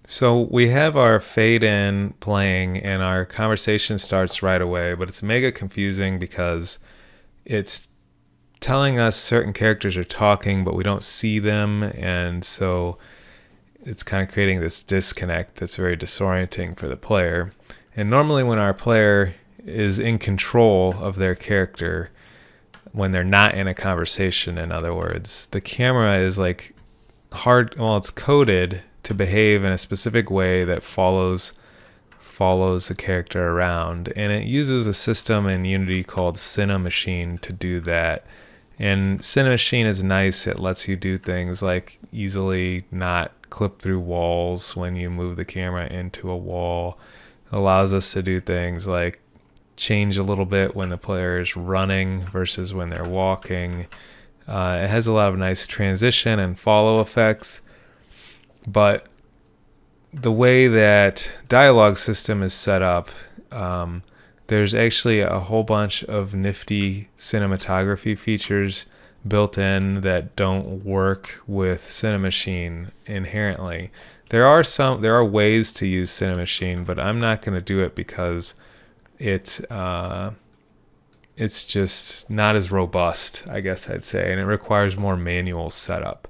So we have our fade in playing and our conversation starts right away, but it's mega confusing because it's telling us certain characters are talking, but we don't see them. And so it's kind of creating this disconnect that's very disorienting for the player. And normally, when our player is in control of their character, when they're not in a conversation, in other words, the camera is like it's coded to behave in a specific way that follows the character around, and it uses a system in Unity called cineMachine to do that. And cineMachine is nice. It lets you do things like easily not clip through walls when you move the camera into a wall. It allows us to do things like change a little bit when the player is running versus when they're walking. It has a lot of nice transition and follow effects, but the way that dialogue system is set up, there's actually a whole bunch of nifty cinematography features built in that don't work with cineMachine inherently. There are ways to use cineMachine, but I'm not going to do it because it's just not as robust, I guess I'd say, and it requires more manual setup.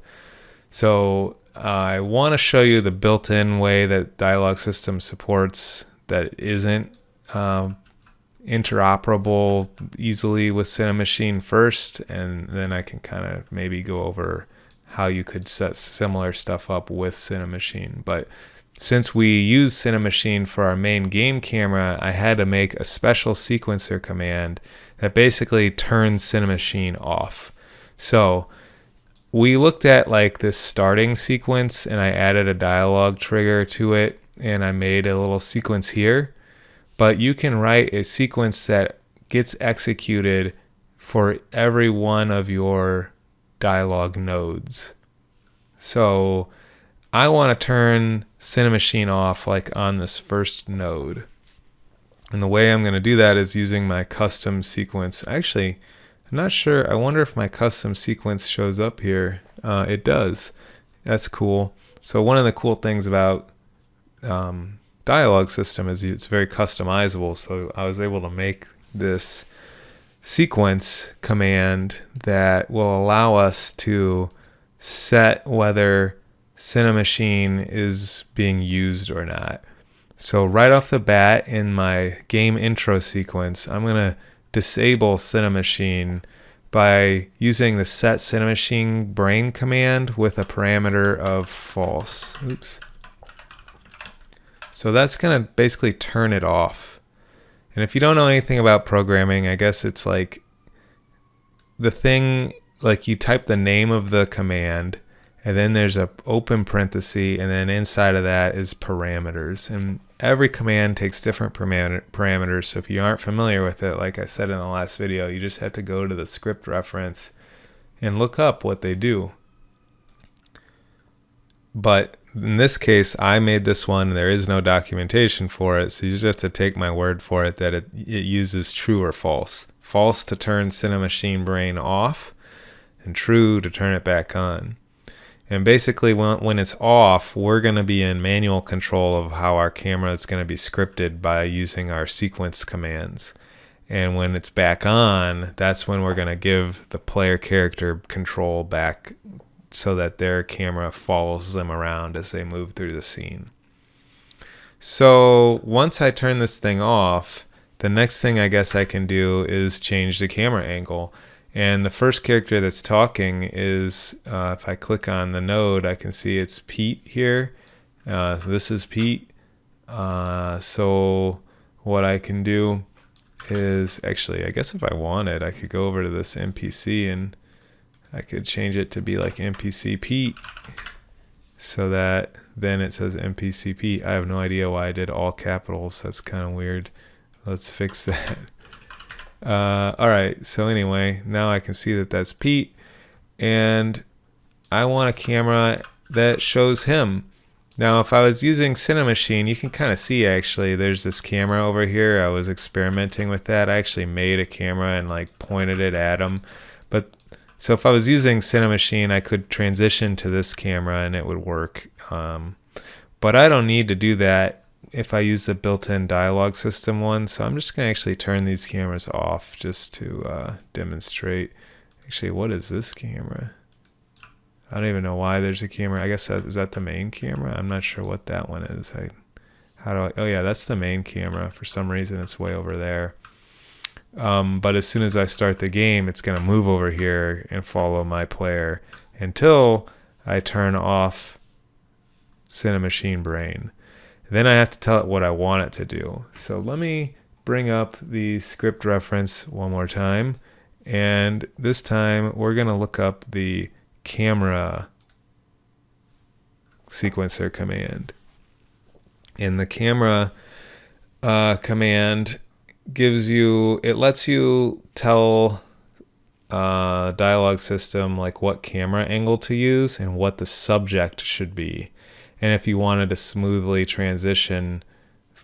So I want to show you the built-in way that dialogue system supports that isn't interoperable easily with cineMachine first, and then I can kind of maybe go over how you could set similar stuff up with cineMachine. But since we use cineMachine for our main game camera, I had to make a special sequencer command that basically turns cineMachine off. So we looked at like this starting sequence, and I added a dialogue trigger to it, and I made a little sequence here. But you can write a sequence that gets executed for every one of your dialogue nodes. So I want to turn cineMachine off like on this first node. And the way I'm going to do that is using my custom sequence. Actually, I'm not sure. I wonder if my custom sequence shows up here. It does. That's cool. So one of the cool things about dialogue system is it's very customizable. So I was able to make this sequence command that will allow us to set whether cineMachine is being used or not. So right off the bat in my game intro sequence, I'm going to disable cineMachine by using the set cineMachine brain command with a parameter of false. Oops. So that's going to basically turn it off. And if you don't know anything about programming, I guess it's like the thing, like you type the name of the command, and then there's a open parenthesis, and then inside of that is parameters. And every command takes different parameters. So if you aren't familiar with it, like I said in the last video, you just have to go to the script reference and look up what they do. But in this case, I made this one. There is no documentation for it, so you just have to take my word for it that it uses true or false. False to turn cineMachine brain off, and true to turn it back on. And basically, when it's off, we're going to be in manual control of how our camera is going to be scripted by using our sequence commands. And when it's back on, that's when we're going to give the player character control back so that their camera follows them around as they move through the scene. So once I turn this thing off, the next thing I guess I can do is change the camera angle. And the first character that's talking is, if I click on the node, I can see it's Pete here. This is Pete. So what I can do is, actually, I guess if I wanted, I could go over to this NPC and I could change it to be like NPC Pete, so that then it says NPC Pete. I have no idea why I did all capitals. That's kind of weird. Let's fix that. All right, so anyway, now I can see that that's Pete, and I want a camera that shows him. Now, if I was using cineMachine, you can kind of see actually there's this camera over here. I was experimenting with that. I actually made a camera and like pointed it at him. But so if I was using cineMachine, I could transition to this camera and it would work. But I don't need to do that if I use the built-in dialogue system one. So I'm just going to actually turn these cameras off just to demonstrate. Actually, what is this camera? I don't even know why there's a camera. I guess is that the main camera? I'm not sure what that one is. Oh yeah, that's the main camera. For some reason, it's way over there. But as soon as I start the game, it's going to move over here and follow my player until I turn off Cinemachine Brain. Then I have to tell it what I want it to do. So let me bring up the script reference one more time. And this time we're going to look up the camera sequencer command. And the camera command lets you tell dialogue system like what camera angle to use and what the subject should be. And if you wanted to smoothly transition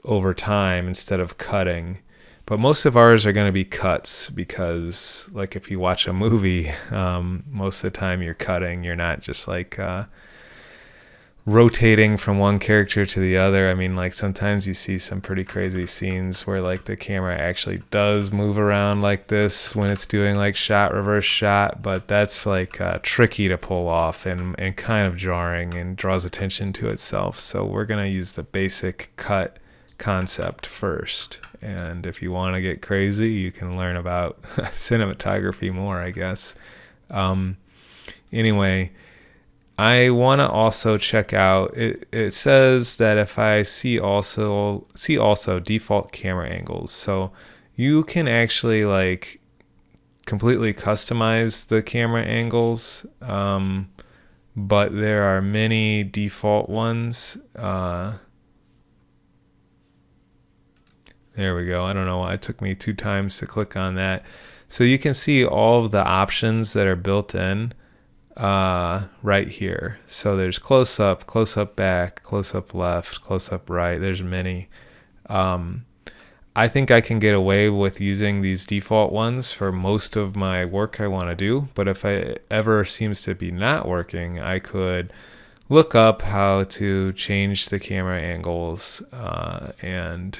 over time instead of cutting. But most of ours are going to be cuts because, like, if you watch a movie, most of the time you're cutting. You're not just like rotating from one character to the other. I mean, like, sometimes you see some pretty crazy scenes where, like, the camera actually does move around like this when it's doing, like, shot, reverse shot. But that's, like, tricky to pull off and kind of jarring and draws attention to itself. So we're going to use the basic cut concept first. And if you want to get crazy, you can learn about cinematography more, I guess. Anyway, I want to also check out, it says that if I see also default camera angles. So you can actually like completely customize the camera angles, but there are many default ones. There we go. I don't know why it took me 2 times to click on that. So you can see all of the options that are built in right here. So there's close up back, close up left, close up right. There's many. I think I can get away with using these default ones for most of my work I want to do. But if it ever seems to be not working, I could look up how to change the camera angles and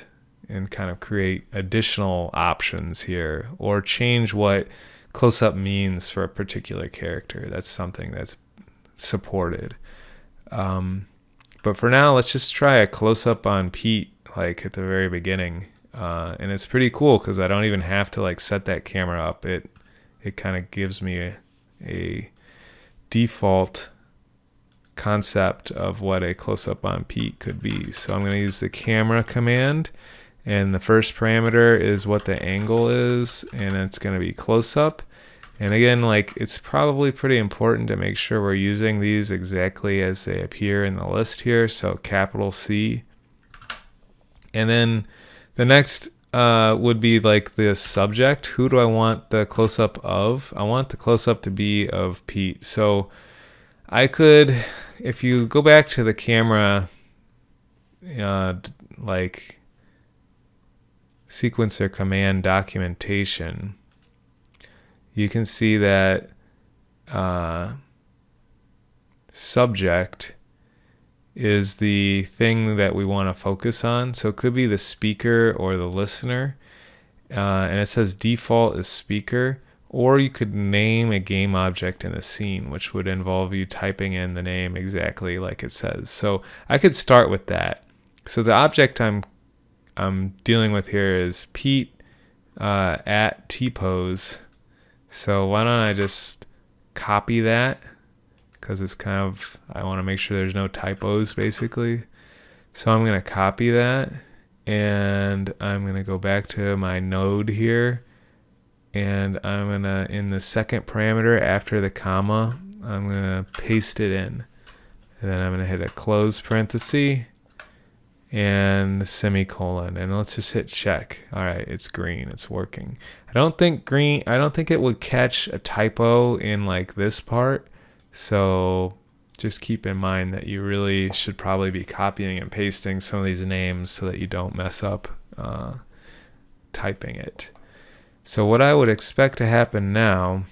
kind of create additional options here, or change what close-up means for a particular character. That's something that's supported. But for now, let's just try a close-up on Pete, like at the very beginning. And it's pretty cool because I don't even have to like set that camera up. It kind of gives me a default concept of what a close-up on Pete could be. So I'm going to use the camera command. And the first parameter is what the angle is, and it's going to be close up. And again, like, it's probably pretty important to make sure we're using these exactly as they appear in the list here. So capital C. And then the next would be like the subject. Who do I want the close up of? I want the close up to be of Pete. So I could, if you go back to the camera, like sequencer command documentation, you can see that subject is the thing that we want to focus on. So it could be the speaker or the listener. And it says default is speaker. Or you could name a game object in the scene, which would involve you typing in the name exactly like it says. So I could start with that. So the object I'm dealing with here is Pete at T-pose. So why don't I just copy that, because it's kind of, I want to make sure there's no typos basically. So I'm going to copy that, and I'm going to go back to my node here, and I'm going to, in the second parameter after the comma, I'm going to paste it in. And then I'm going to hit a close parenthesis and semicolon, and let's just hit check. All right, it's green, it's working. I don't think it would catch a typo in like this part. So just keep in mind that you really should probably be copying and pasting some of these names so that you don't mess up typing it. So what I would expect to happen now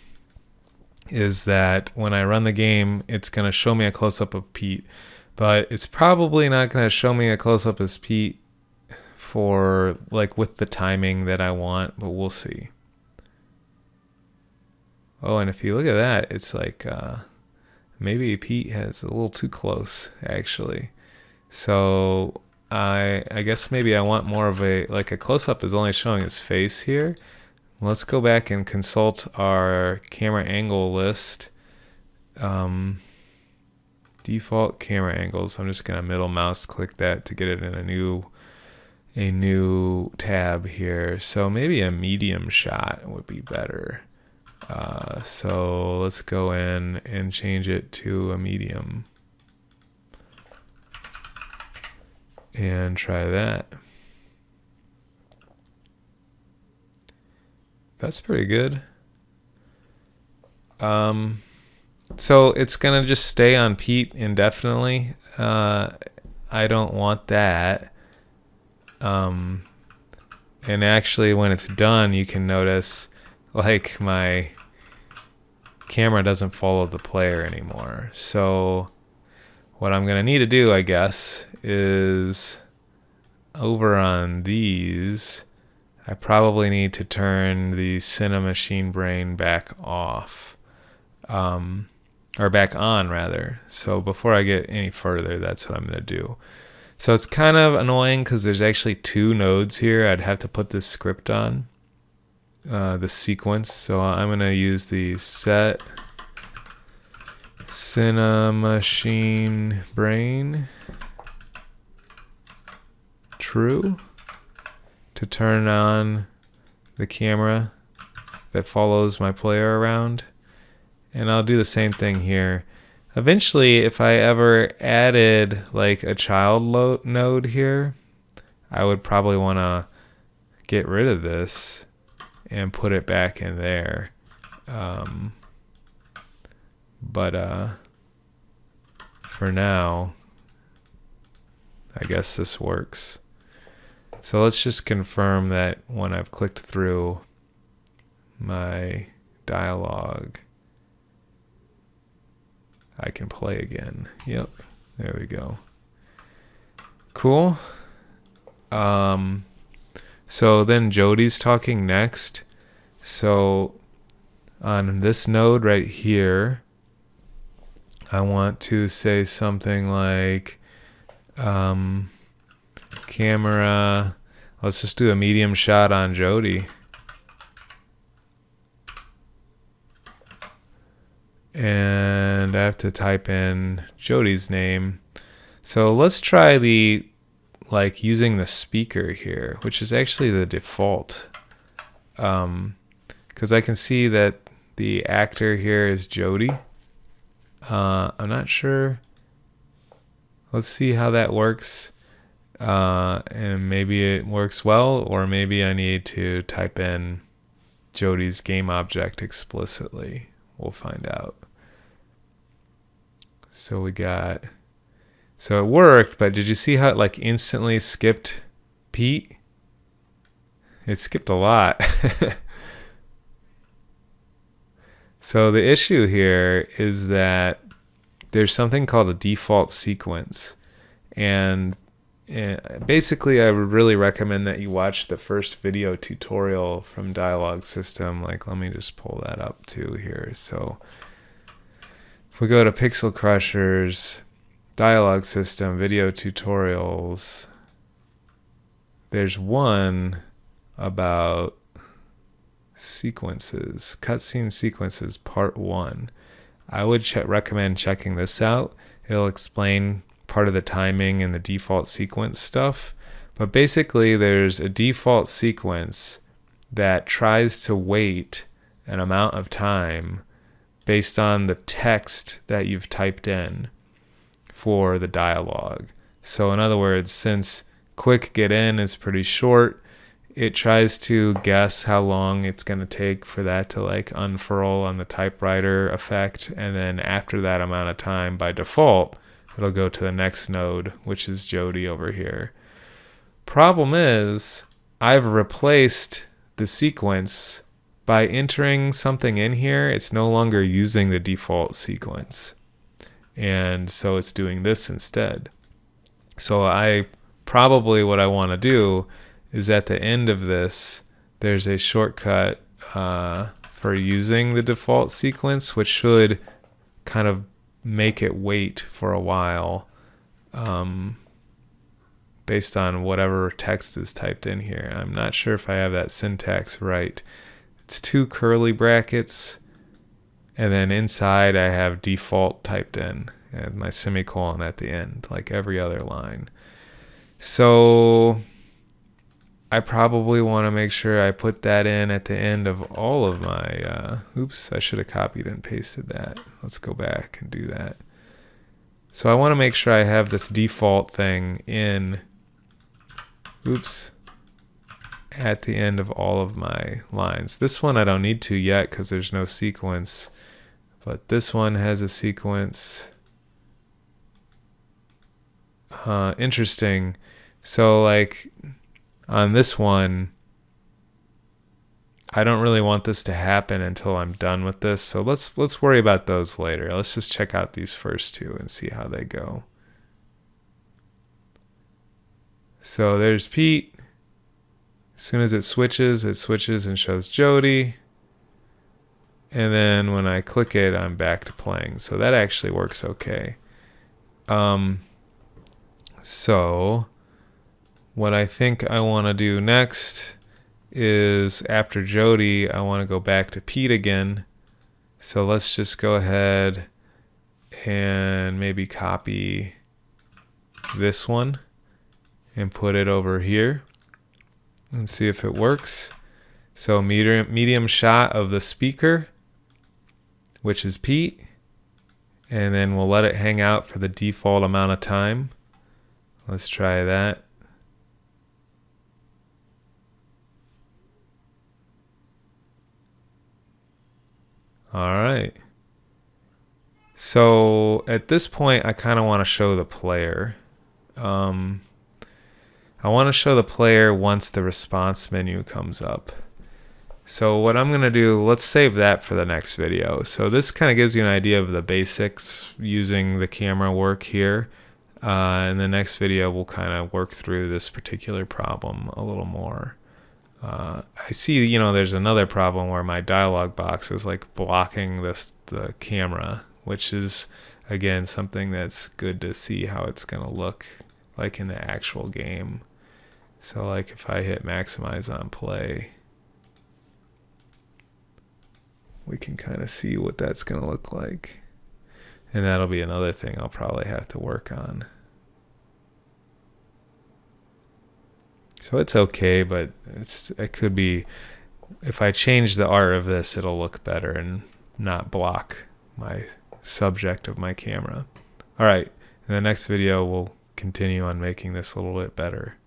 is that when I run the game, it's going to show me a close-up of Pete. But it's probably not going to show me a close-up as Pete for like with the timing that I want, but we'll see. Oh, and if you look at that, it's like maybe Pete has a little too close actually. So I guess maybe I want more of a like a close-up is only showing his face here. Let's go back and consult our camera angle list. Default camera angles. I'm just gonna middle mouse click that to get it in a new tab here. So maybe a medium shot would be better. So let's go in and change it to a medium and try that. That's pretty good. So it's gonna just stay on Pete indefinitely. I don't want that. And actually when it's done, you can notice like my camera doesn't follow the player anymore. So what I'm gonna need to do, I guess, is over on these, I probably need to turn the Cinemachine Brain back off. Or back on rather. So before I get any further, that's what I'm going to do. So it's kind of annoying because there's actually two nodes here. I'd have to put this script on, the sequence. So I'm going to use the set Cinemachine Brain true to turn on the camera that follows my player around. And I'll do the same thing here. Eventually, if I ever added like a child node here, I would probably want to get rid of this and put it back in there. But for now, I guess this works. So let's just confirm that when I've clicked through my dialogue, I can play again. Yep, there we go. Cool. So then Jody's talking next. So on this node right here, I want to say something like camera. Let's just do a medium shot on Jody. And I have to type in Jody's name. So let's try the like using the speaker here, which is actually the default. Because I can see that the actor here is Jody. I'm not sure. Let's see how that works. And maybe it works well, or maybe I need to type in Jody's game object explicitly. We'll find out. So we got, so it worked, but did you see how it like instantly skipped Pete? It skipped a lot. So the issue here is that there's something called a default sequence. And basically I would really recommend that you watch the first video tutorial from Dialogue System. Like, let me just pull that up too here. So if we go to Pixel Crushers, Dialogue System, Video Tutorials, there's one about sequences, cutscene sequences, part 1. I would recommend checking this out. It'll explain part of the timing and the default sequence stuff. But basically, there's a default sequence that tries to wait an amount of time based on the text that you've typed in for the dialogue. So in other words, since quick get in is pretty short, it tries to guess how long it's going to take for that to like unfurl on the typewriter effect. And then after that amount of time, by default, it'll go to the next node, which is Jody over here. Problem is, I've replaced the sequence by entering something in here. It's no longer using the default sequence. and so it's doing this instead. So what I want to do is at the end of this, there's a shortcut for using the default sequence, which should kind of make it wait for a while based on whatever text is typed in here. I'm not sure if I have that syntax right. It's 2 curly brackets, and then inside I have default typed in and my semicolon at the end, like every other line. So I probably want to make sure I put that in at the end of all of my, oops, I should have copied and pasted that. Let's go back and do that. So I want to make sure I have this default thing in, oops, at the end of all of my lines. This one I don't need to yet because there's no sequence, but this one has a sequence. Interesting. So like on this one, I don't really want this to happen until I'm done with this. So let's worry about those later. Let's just check out these first two and see how they go. So there's Pete. As soon as it switches and shows Jody. And then when I click it, I'm back to playing. So that actually works okay. So what I think I want to do next is after Jody, I want to go back to Pete again. So let's just go ahead and maybe copy this one and put it over here and see if it works. So medium shot of the speaker, which is Pete, and then we'll let it hang out for the default amount of time. Let's try that. All right. So at this point, I kind of want to show the player. I want to show the player once the response menu comes up. So what I'm going to do, let's save that for the next video. So this kind of gives you an idea of the basics using the camera work here. In the next video, we'll kind of work through this particular problem a little more. I see, there's another problem where my dialog box is like blocking the camera, which is, again, something that's good to see how it's going to look like in the actual game. So like if I hit maximize on play, we can kind of see what that's going to look like. And that'll be another thing I'll probably have to work on. So it's okay, but it could be, if I change the art of this, it'll look better and not block my subject of my camera. All right, in the next video, we'll continue on making this a little bit better.